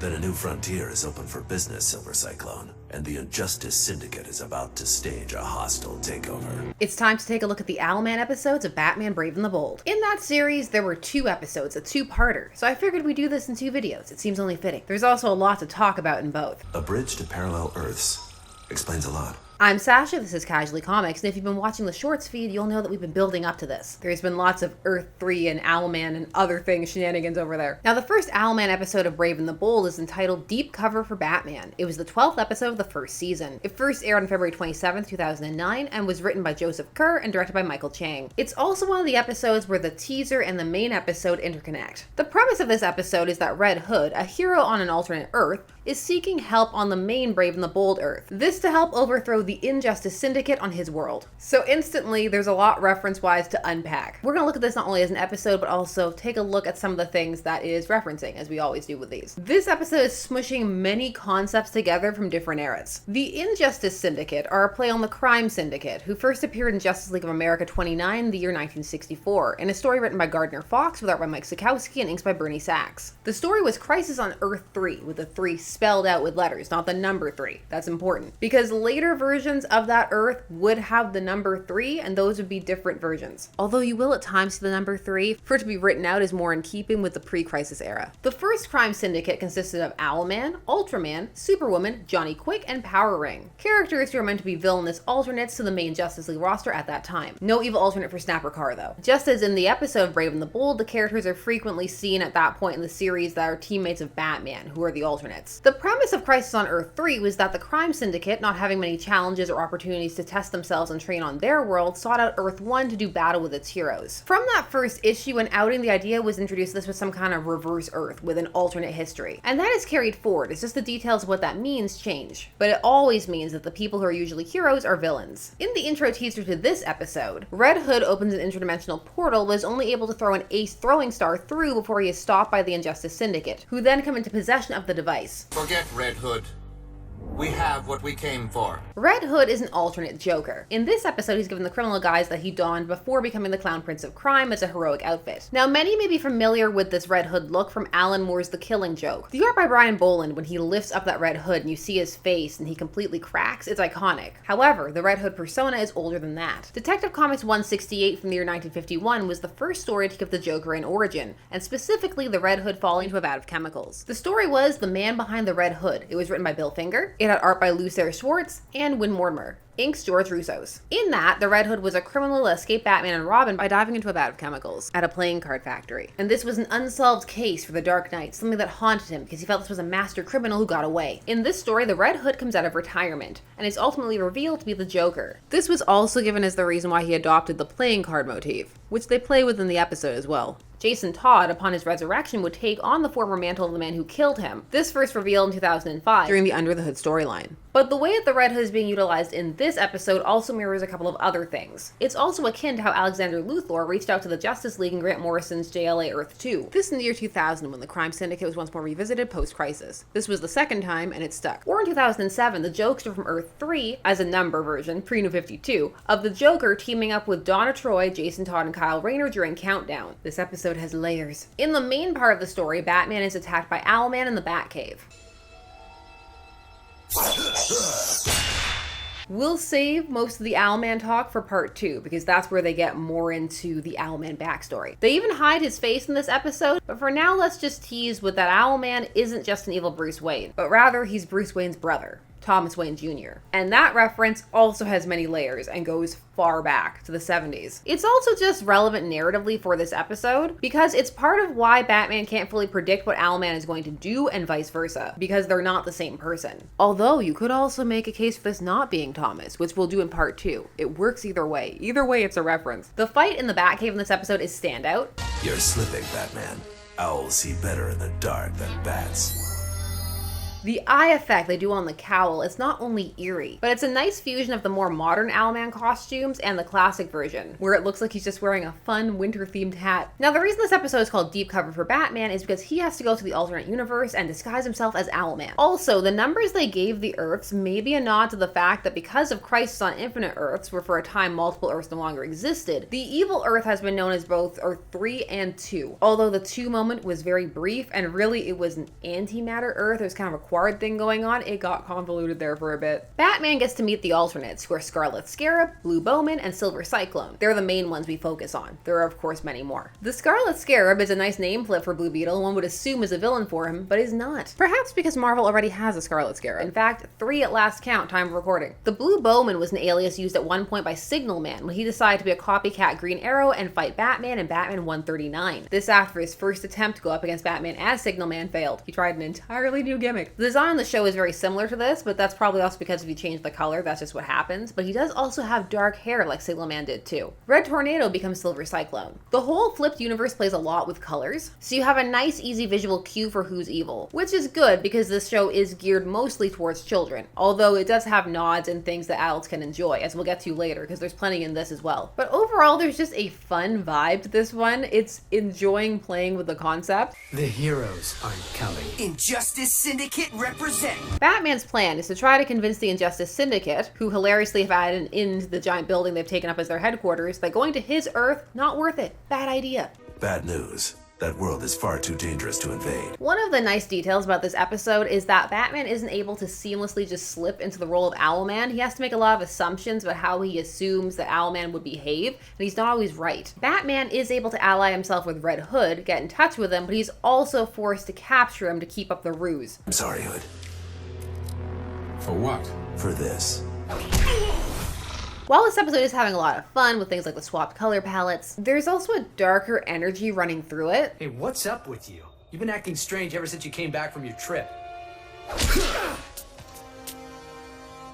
Then a new frontier is open for business, Silver Cyclone, and the Injustice Syndicate is about to stage a hostile takeover. It's time to take a look at the Owlman episodes of Batman Brave and the Bold. In that series, there were 2 episodes, a 2-parter, so I figured we'd do this in 2 videos. It seems only fitting. There's also a lot to talk about in both. A bridge to parallel Earths explains a lot. I'm Sasha, this is Casually Comics, and if you've been watching the shorts feed, you'll know that we've been building up to this. There's been lots of Earth 3 and Owlman and other things shenanigans over there. Now, the first Owlman episode of Brave and the Bold is entitled Deep Cover for Batman. It was the 12th episode of the first season. It first aired on February 27th, 2009, and was written by Joseph Kerr and directed by Michael Chang. It's also one of the episodes where the teaser and the main episode interconnect. The premise of this episode is that Red Hood, a hero on an alternate Earth, is seeking help on the main Brave and the Bold Earth. This to help overthrow the Injustice Syndicate on his world. So instantly, there's a lot reference-wise to unpack. We're gonna look at this not only as an episode, but also take a look at some of the things that it is referencing, as we always do with these. This episode is smushing many concepts together from different eras. The Injustice Syndicate are a play on the Crime Syndicate, who first appeared in Justice League of America 29 in the year 1964, in a story written by Gardner Fox with art by Mike Sekowsky and inks by Bernie Sachs. The story was Crisis on Earth 3, with the 3 spelled out with letters, not the number 3. That's important, because later versions of that Earth would have the number 3, and those would be different versions. Although you will at times see the number 3, for it to be written out is more in keeping with the pre-Crisis era. The first crime syndicate consisted of Owlman, Ultraman, Superwoman, Johnny Quick, and Power Ring. Characters who are meant to be villainous alternates to the main Justice League roster at that time. No evil alternate for Snapper Carr, though. Just as in the episode Brave and the Bold, the characters are frequently seen at that point in the series that are teammates of Batman, who are the alternates. The premise of Crisis on Earth 3 was that the crime syndicate, not having many challenges or opportunities to test themselves and train on their world, sought out Earth 1 to do battle with its heroes. From that first issue, when outing the idea was introduced, this was some kind of reverse Earth with an alternate history. And that is carried forward, it's just the details of what that means change. But it always means that the people who are usually heroes are villains. In the intro teaser to this episode, Red Hood opens an interdimensional portal but is only able to throw an ace throwing star through before he is stopped by the Injustice Syndicate, who then come into possession of the device. Forget Red Hood. We have what we came for. Red Hood is an alternate Joker. In this episode, he's given the criminal guise that he donned before becoming the Clown Prince of Crime as a heroic outfit. Now, many may be familiar with this Red Hood look from Alan Moore's The Killing Joke. The art by Brian Boland, when he lifts up that Red Hood and you see his face and he completely cracks, it's iconic. However, the Red Hood persona is older than that. Detective Comics 168 from the year 1951 was the first story to give the Joker an origin, and specifically the Red Hood falling into a vat of chemicals. The story was The Man Behind the Red Hood. It was written by Bill Finger. It had art by Lucille Schwartz and Win Mortimer. Inks George Russo's. In that, the Red Hood was a criminal that escaped Batman and Robin by diving into a vat of chemicals at a playing card factory. And this was an unsolved case for the Dark Knight, something that haunted him because he felt this was a master criminal who got away. In this story, the Red Hood comes out of retirement and is ultimately revealed to be the Joker. This was also given as the reason why he adopted the playing card motif, which they play with in the episode as well. Jason Todd, upon his resurrection, would take on the former mantle of the man who killed him. This first revealed in 2005 during the Under the Hood storyline. But the way that the Red Hood is being utilized in this episode also mirrors a couple of other things. It's also akin to how Alexander Luthor reached out to the Justice League in Grant Morrison's JLA Earth 2. This in the year 2000 when the crime syndicate was once more revisited post-Crisis. This was the second time and it stuck. Or in 2007, the Jokester from Earth 3, as a number version, pre-New 52, of the Joker teaming up with Donna Troy, Jason Todd, and Kyle Rayner during Countdown. This episode has layers. In the main part of the story, Batman is attacked by Owlman in the Batcave. We'll save most of the Owlman talk for part 2, because that's where they get more into the Owlman backstory. They even hide his face in this episode, but for now let's just tease with that Owlman isn't just an evil Bruce Wayne, but rather he's Bruce Wayne's brother, Thomas Wayne Jr. And that reference also has many layers and goes far back to the 70s. It's also just relevant narratively for this episode because it's part of why Batman can't fully predict what Owlman is going to do and vice versa, because they're not the same person. Although you could also make a case for this not being Thomas, which we'll do in part 2. It works either way. Either way, it's a reference. The fight in the Batcave in this episode is standout. You're slipping, Batman. Owls see better in the dark than bats. The eye effect they do on the cowl is not only eerie, but it's a nice fusion of the more modern Owlman costumes and the classic version, where it looks like he's just wearing a fun winter-themed hat. Now, the reason this episode is called Deep Cover for Batman is because he has to go to the alternate universe and disguise himself as Owlman. Also, the numbers they gave the Earths may be a nod to the fact that because of Crisis on Infinite Earths, where for a time multiple Earths no longer existed, the evil Earth has been known as both Earth 3 and 2. Although the 2 moment was very brief, and really it was an antimatter Earth, it was kind of a quad thing going on, it got convoluted there for a bit. Batman gets to meet the alternates, who are Scarlet Scarab, Blue Bowman, and Silver Cyclone. They're the main ones we focus on. There are of course many more. The Scarlet Scarab is a nice name flip for Blue Beetle, one would assume is a villain for him, but is not. Perhaps because Marvel already has a Scarlet Scarab. In fact, 3 at last count, time of recording. The Blue Bowman was an alias used at one point by Signal Man when he decided to be a copycat Green Arrow and fight Batman in Batman 139. This after his first attempt to go up against Batman as Signal Man failed. He tried an entirely new gimmick. The design on the show is very similar to this, but that's probably also because if you change the color, that's just what happens. But he does also have dark hair like Signal Man did too. Red Tornado becomes Silver Cyclone. The whole flipped universe plays a lot with colors, so you have a nice easy visual cue for who's evil, which is good because this show is geared mostly towards children, although it does have nods and things that adults can enjoy, as we'll get to later because there's plenty in this as well. But overall, there's just a fun vibe to this one. It's enjoying playing with the concept. The heroes aren't coming. Injustice Syndicate represent. Batman's plan is to try to convince the Injustice Syndicate, who hilariously have added an inn to the giant building they've taken up as their headquarters, that going to his Earth, not worth it. Bad idea. Bad news. That world is far too dangerous to invade. One of the nice details about this episode is that Batman isn't able to seamlessly just slip into the role of Owlman. He has to make a lot of assumptions about how he assumes that Owlman would behave, and he's not always right. Batman is able to ally himself with Red Hood, get in touch with him, but he's also forced to capture him to keep up the ruse. I'm sorry, Hood. For what? For this. While this episode is having a lot of fun with things like the swapped color palettes, there's also a darker energy running through it. Hey, what's up with you? You've been acting strange ever since you came back from your trip.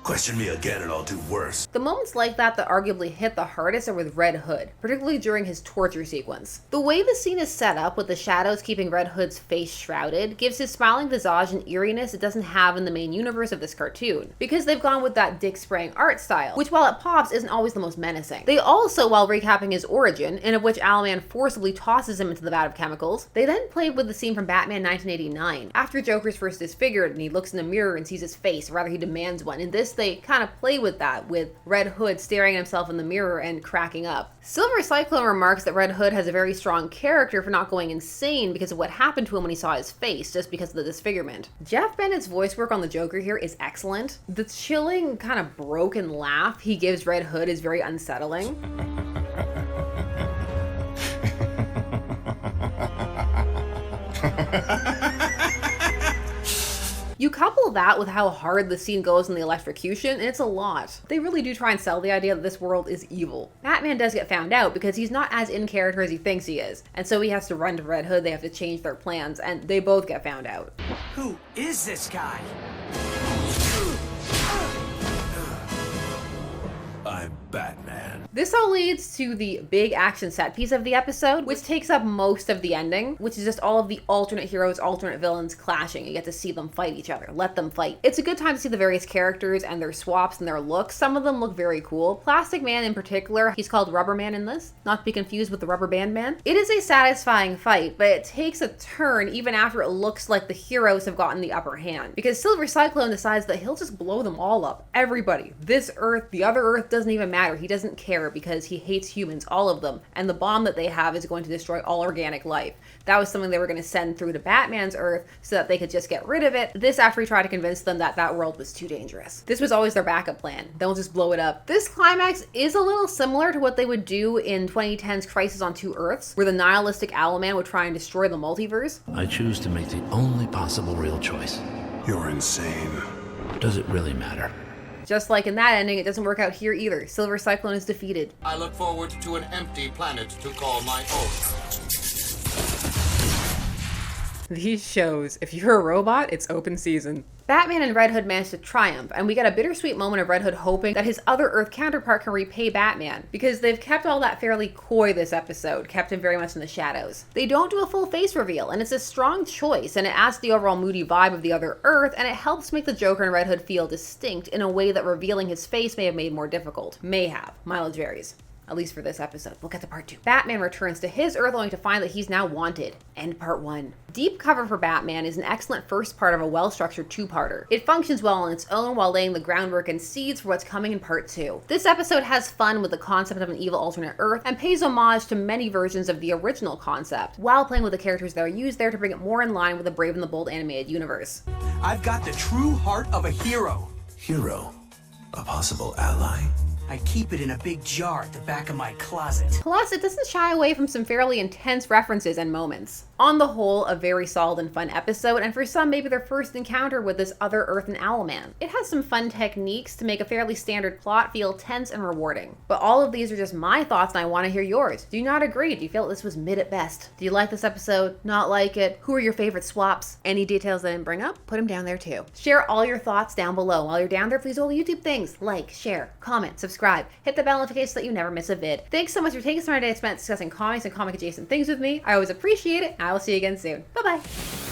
Question me again and I'll do worse. The moments like that arguably hit the hardest are with Red Hood, particularly during his torture sequence. The way the scene is set up, with the shadows keeping Red Hood's face shrouded, gives his smiling visage an eeriness it doesn't have in the main universe of this cartoon, because they've gone with that Dick Sprang art style, which while it pops isn't always the most menacing. They also, while recapping his origin, in of which Owlman forcibly tosses him into the vat of chemicals, they then played with the scene from Batman 1989. After Joker's first disfigured and he looks in the mirror and sees his face, or rather he demands one. In this, they kind of play with that, with Red Hood staring at himself in the mirror and cracking up. Silver Cyclone remarks that Red Hood has a very strong character for not going insane because of what happened to him when he saw his face, just because of the disfigurement. Jeff Bennett's voice work on the Joker here is excellent. The chilling, kind of broken laugh he gives Red Hood is very unsettling. You couple that with how hard the scene goes in the electrocution, and it's a lot. They really do try and sell the idea that this world is evil. Batman does get found out because he's not as in character as he thinks he is, and so he has to run to Red Hood, they have to change their plans, and they both get found out. Who is this guy? I'm Batman. This all leads to the big action set piece of the episode, which takes up most of the ending, which is just all of the alternate heroes, alternate villains clashing. You get to see them fight each other, let them fight. It's a good time to see the various characters and their swaps and their looks. Some of them look very cool. Plastic Man in particular, he's called Rubber Man in this, not to be confused with the Rubber Band Man. It is a satisfying fight, but it takes a turn even after it looks like the heroes have gotten the upper hand, because Silver Cyclone decides that he'll just blow them all up. Everybody. This Earth, the other Earth, doesn't even matter. He doesn't care because he hates humans, all of them, and the bomb that they have is going to destroy all organic life. That was something they were going to send through to Batman's Earth so that they could just get rid of it. This after he tried to convince them that that world was too dangerous. This was always their backup plan. They'll just blow it up. This climax is a little similar to what they would do in 2010's Crisis on Two Earths, where the nihilistic Owlman would try and destroy the multiverse. I choose to make the only possible real choice. You're insane. Does it really matter? Just like in that ending, it doesn't work out here either. Silver Cyclone is defeated. I look forward to an empty planet to call my own. These shows, if you're a robot, it's open season. Batman and Red Hood manage to triumph, and we get a bittersweet moment of Red Hood hoping that his other Earth counterpart can repay Batman, because they've kept all that fairly coy this episode, kept him very much in the shadows. They don't do a full face reveal, and it's a strong choice, and it adds the overall moody vibe of the other Earth, and it helps make the Joker and Red Hood feel distinct in a way that revealing his face may have made more difficult. May have. Mileage varies. At least for this episode. We'll get to part 2. Batman returns to his Earth only to find that he's now wanted. End part 1. Deep Cover for Batman is an excellent first part of a well-structured two-parter. It functions well on its own while laying the groundwork and seeds for what's coming in part 2. This episode has fun with the concept of an evil alternate Earth and pays homage to many versions of the original concept, while playing with the characters that are used there to bring it more in line with the Brave and the Bold animated universe. I've got the true heart of a hero. Hero? A possible ally? I keep it in a big jar at the back of my closet. Plus, it doesn't shy away from some fairly intense references and moments. On the whole, a very solid and fun episode, and for some, maybe their first encounter with this other Earth and Owlman. It has some fun techniques to make a fairly standard plot feel tense and rewarding. But all of these are just my thoughts, and I want to hear yours. Do you not agree? Do you feel that this was mid at best? Do you like this episode? Not like it? Who are your favorite swaps? Any details that I didn't bring up? Put them down there too. Share all your thoughts down below. While you're down there, please do all the YouTube things. Like, share, comment, subscribe, hit the bell notification so that you never miss a vid. Thanks so much for taking some of your day spent discussing comics and comic adjacent things with me. I always appreciate it, and I will see you again soon. Bye-bye.